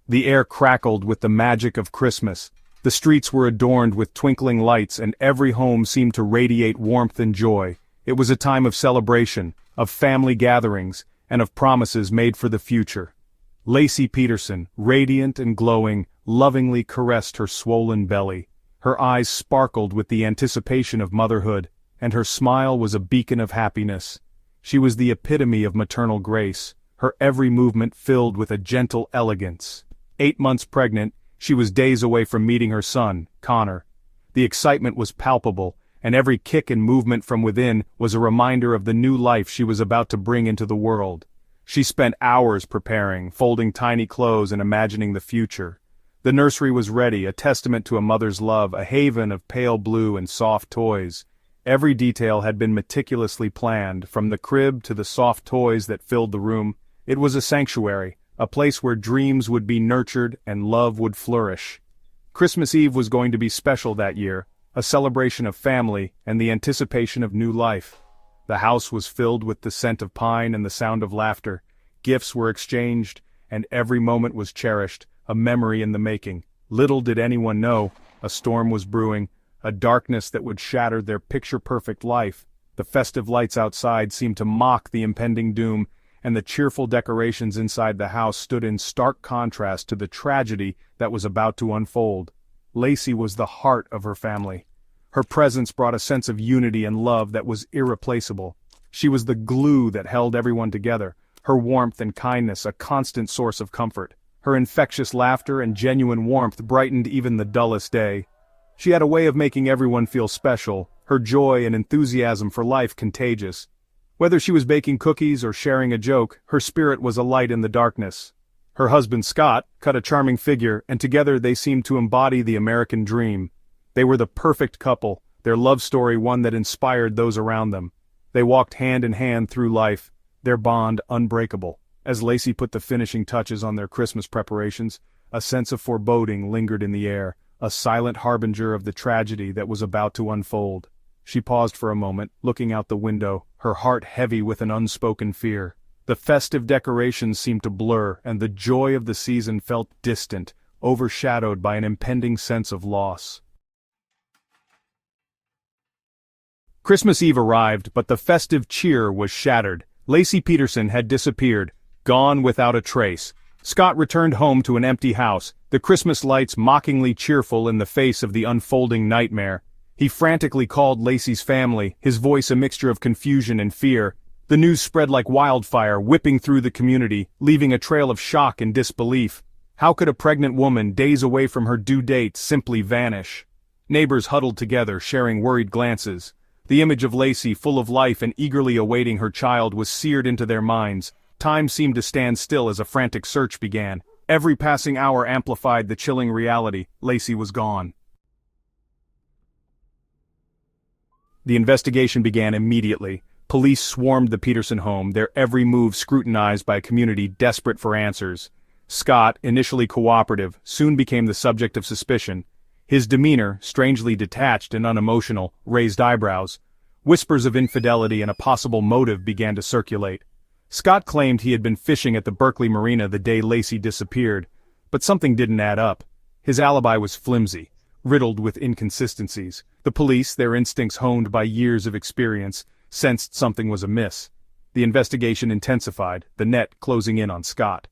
The air crackled with the magic of Christmas. The streets were adorned with twinkling lights and every home seemed to radiate warmth and joy. It was a time of celebration, of family gatherings, and of promises made for the future. Lacey Peterson, radiant and glowing, lovingly caressed her swollen belly. Her eyes sparkled with the anticipation of motherhood, and her smile was a beacon of happiness. She was the epitome of maternal grace, her every movement filled with a gentle elegance. 8 months pregnant, she was days away from meeting her son, Connor. The excitement was palpable, and every kick and movement from within was a reminder of the new life she was about to bring into the world. She spent hours preparing, folding tiny clothes and imagining the future. The nursery was ready, a testament to a mother's love, a haven of pale blue and soft toys. Every detail had been meticulously planned, from the crib to the soft toys that filled the room. It was a sanctuary, a place where dreams would be nurtured and love would flourish. Christmas Eve was going to be special that year, a celebration of family and the anticipation of new life. The house was filled with the scent of pine and the sound of laughter. Gifts were exchanged, and every moment was cherished, a memory in the making. Little did anyone know, a storm was brewing, a darkness that would shatter their picture-perfect life. The festive lights outside seemed to mock the impending doom, and the cheerful decorations inside the house stood in stark contrast to the tragedy that was about to unfold. Lacey was the heart of her family. Her presence brought a sense of unity and love that was irreplaceable. She was the glue that held everyone together, her warmth and kindness a constant source of comfort. Her infectious laughter and genuine warmth brightened even the dullest day. She had a way of making everyone feel special, her joy and enthusiasm for life contagious. Whether she was baking cookies or sharing a joke, her spirit was a light in the darkness. Her husband Scott cut a charming figure, and together they seemed to embody the American dream. They were the perfect couple, their love story one that inspired those around them. They walked hand in hand through life, their bond unbreakable. As Lacey put the finishing touches on their Christmas preparations, a sense of foreboding lingered in the air, a silent harbinger of the tragedy that was about to unfold. She paused for a moment, looking out the window, her heart heavy with an unspoken fear. The festive decorations seemed to blur, and the joy of the season felt distant, overshadowed by an impending sense of loss. Christmas Eve arrived, but the festive cheer was shattered. Lacey Peterson had disappeared, gone without a trace. Scott returned home to an empty house, the Christmas lights mockingly cheerful in the face of the unfolding nightmare. He frantically called Lacey's family, his voice a mixture of confusion and fear. The news spread like wildfire, whipping through the community, leaving a trail of shock and disbelief. How could a pregnant woman, days away from her due date, simply vanish? Neighbors huddled together, sharing worried glances. The image of Lacey, full of life and eagerly awaiting her child, was seared into their minds. Time seemed to stand still as a frantic search began. Every passing hour amplified the chilling reality: Lacey was gone. The investigation began immediately. Police swarmed the Peterson home, their every move scrutinized by a community desperate for answers. Scott, initially cooperative, soon became the subject of suspicion. His demeanor, strangely detached and unemotional, raised eyebrows. Whispers of infidelity and a possible motive began to circulate. Scott claimed he had been fishing at the Berkeley Marina the day Lacey disappeared, but something didn't add up. His alibi was flimsy, riddled with inconsistencies. The police, their instincts honed by years of experience, sensed something was amiss. The investigation intensified, the net closing in on Scott.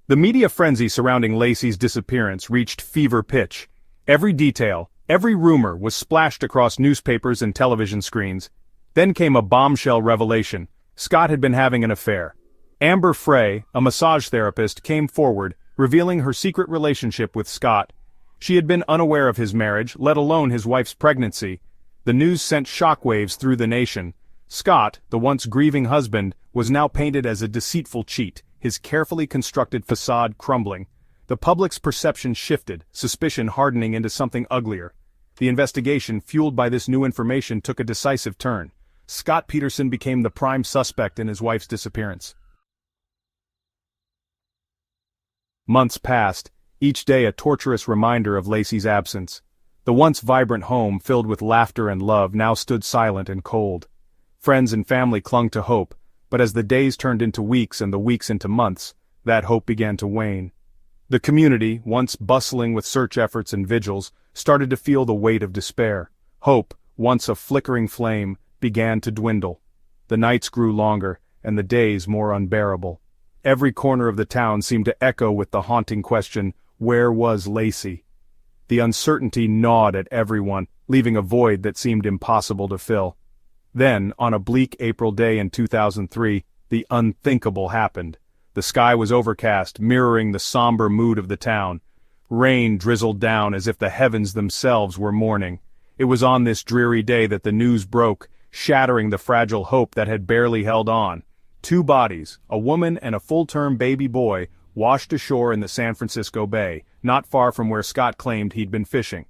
The media frenzy surrounding Lacey's disappearance reached fever pitch. Every detail, every rumor was splashed across newspapers and television screens. Then came a bombshell revelation. Scott had been having an affair. Amber Frey, a massage therapist, came forward, revealing her secret relationship with Scott. She had been unaware of his marriage, let alone his wife's pregnancy. The news sent shockwaves through the nation. Scott, the once grieving husband, was now painted as a deceitful cheat, his carefully constructed facade crumbling. The public's perception shifted, suspicion hardening into something uglier. The investigation, fueled by this new information, took a decisive turn. Scott Peterson became the prime suspect in his wife's disappearance. Months passed, each day a torturous reminder of Lacey's absence. The once vibrant home, filled with laughter and love, now stood silent and cold. Friends and family clung to hope, But as the days turned into weeks and the weeks into months, that hope began to wane. The community, once bustling with search efforts and vigils, started to feel the weight of despair. Hope, once a flickering flame, began to dwindle. The nights grew longer, and the days more unbearable. Every corner of the town seemed to echo with the haunting question, where was Lacey? The uncertainty gnawed at everyone, leaving a void that seemed impossible to fill. Then, on a bleak April day in 2003, the unthinkable happened. The sky was overcast, mirroring the somber mood of the town. Rain drizzled down as if the heavens themselves were mourning. It was on this dreary day that the news broke, shattering the fragile hope that had barely held on. 2 bodies, a woman and a full-term baby boy, washed ashore in the San Francisco Bay, not far from where Scott claimed he'd been fishing.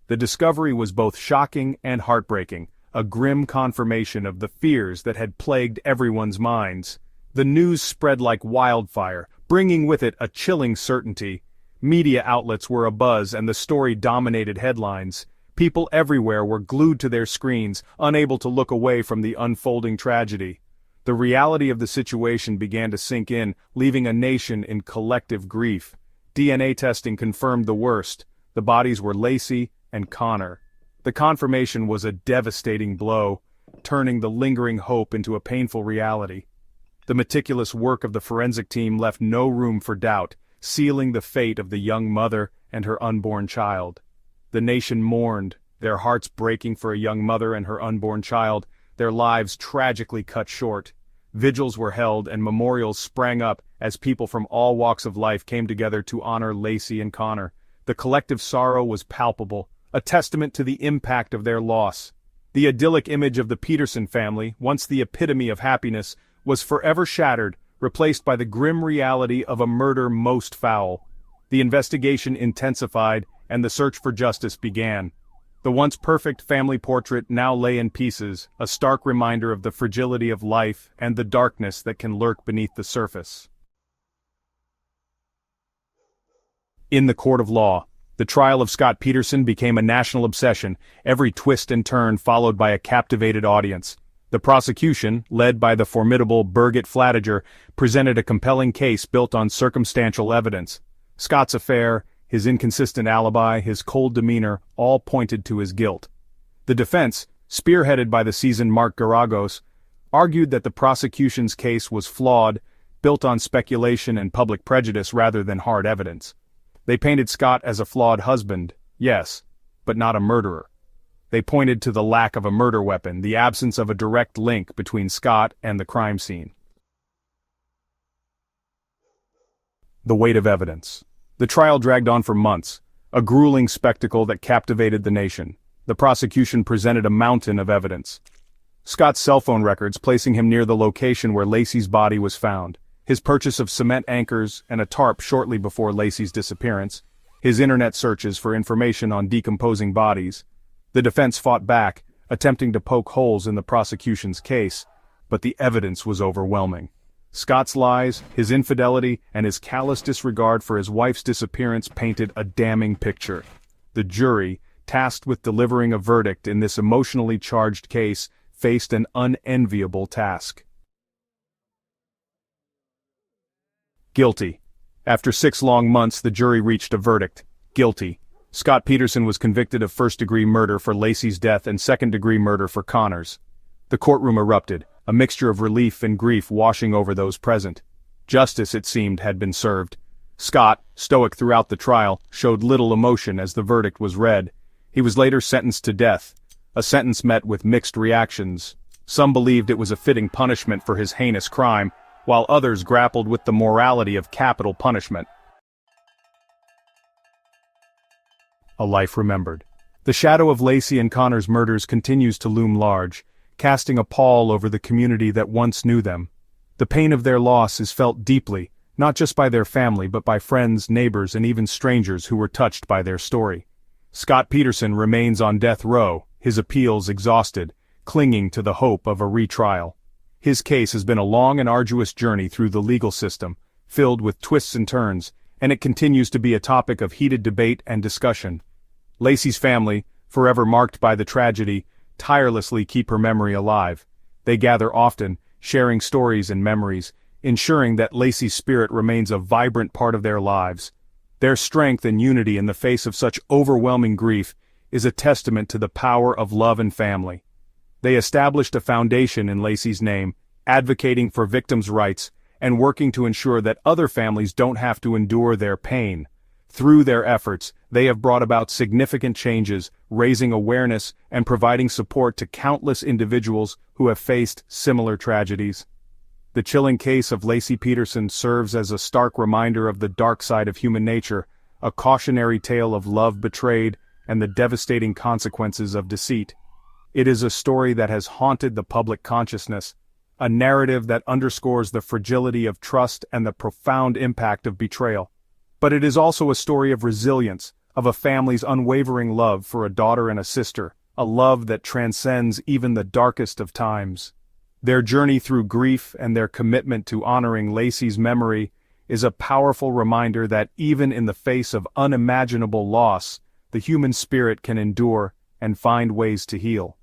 The discovery was both shocking and heartbreaking, a grim confirmation of the fears that had plagued everyone's minds. The news spread like wildfire, bringing with it a chilling certainty. Media outlets were abuzz and the story dominated headlines. People everywhere were glued to their screens, unable to look away from the unfolding tragedy. The reality of the situation began to sink in, leaving a nation in collective grief. DNA testing confirmed the worst. The bodies were Lacey and Connor. The confirmation was a devastating blow, turning the lingering hope into a painful reality. The meticulous work of the forensic team left no room for doubt, sealing the fate of the young mother and her unborn child. The nation mourned, their hearts breaking for a young mother and her unborn child, their lives tragically cut short. Vigils were held and memorials sprang up as people from all walks of life came together to honor Lacey and Connor. The collective sorrow was palpable, a testament to the impact of their loss. The idyllic image of the Peterson family, once the epitome of happiness, was forever shattered, replaced by the grim reality of a murder most foul. The investigation intensified, and the search for justice began. The once perfect family portrait now lay in pieces, a stark reminder of the fragility of life and the darkness that can lurk beneath the surface. In the court of law, the trial of Scott Peterson became a national obsession, every twist and turn followed by a captivated audience. The prosecution, led by the formidable Birgit Flatiger, presented a compelling case built on circumstantial evidence. Scott's affair, his inconsistent alibi, his cold demeanor, all pointed to his guilt. The defense, spearheaded by the seasoned Mark Garagos, argued that the prosecution's case was flawed, built on speculation and public prejudice rather than hard evidence. They painted Scott as a flawed husband, yes, but not a murderer. They pointed to the lack of a murder weapon, the absence of a direct link between Scott and the crime scene. The weight of evidence. The trial dragged on for months, a grueling spectacle that captivated the nation. The prosecution presented a mountain of evidence. Scott's cell phone records placing him near the location where Lacey's body was found, his purchase of cement anchors and a tarp shortly before Lacey's disappearance, his internet searches for information on decomposing bodies. The defense fought back, attempting to poke holes in the prosecution's case, but the evidence was overwhelming. Scott's lies, his infidelity, and his callous disregard for his wife's disappearance painted a damning picture. The jury, tasked with delivering a verdict in this emotionally charged case, faced an unenviable task. Guilty. After 6 long months, the jury reached a verdict. Guilty. Scott Peterson was convicted of first-degree murder for Lacey's death and second-degree murder for Connor's. The courtroom erupted, a mixture of relief and grief washing over those present. Justice, it seemed, had been served. Scott, stoic throughout the trial, showed little emotion as the verdict was read. He was later sentenced to death, a sentence met with mixed reactions. Some believed it was a fitting punishment for his heinous crime, while others grappled with the morality of capital punishment. A life remembered. The shadow of Lacey and Connor's murders continues to loom large, casting a pall over the community that once knew them. The pain of their loss is felt deeply, not just by their family but by friends, neighbors, and even strangers who were touched by their story. Scott Peterson remains on death row, his appeals exhausted, clinging to the hope of a retrial. His case has been a long and arduous journey through the legal system, filled with twists and turns, and it continues to be a topic of heated debate and discussion. Lacey's family, forever marked by the tragedy, tirelessly keep her memory alive. They gather often, sharing stories and memories, ensuring that Lacey's spirit remains a vibrant part of their lives. Their strength and unity in the face of such overwhelming grief is a testament to the power of love and family. They established a foundation in Lacey's name, advocating for victims' rights and working to ensure that other families don't have to endure their pain. Through their efforts, they have brought about significant changes, raising awareness and providing support to countless individuals who have faced similar tragedies. The chilling case of Laci Peterson serves as a stark reminder of the dark side of human nature, a cautionary tale of love betrayed and the devastating consequences of deceit. It is a story that has haunted the public consciousness, a narrative that underscores the fragility of trust and the profound impact of betrayal. But it is also a story of resilience, of a family's unwavering love for a daughter and a sister, a love that transcends even the darkest of times. Their journey through grief and their commitment to honoring Lacey's memory is a powerful reminder that even in the face of unimaginable loss, the human spirit can endure and find ways to heal.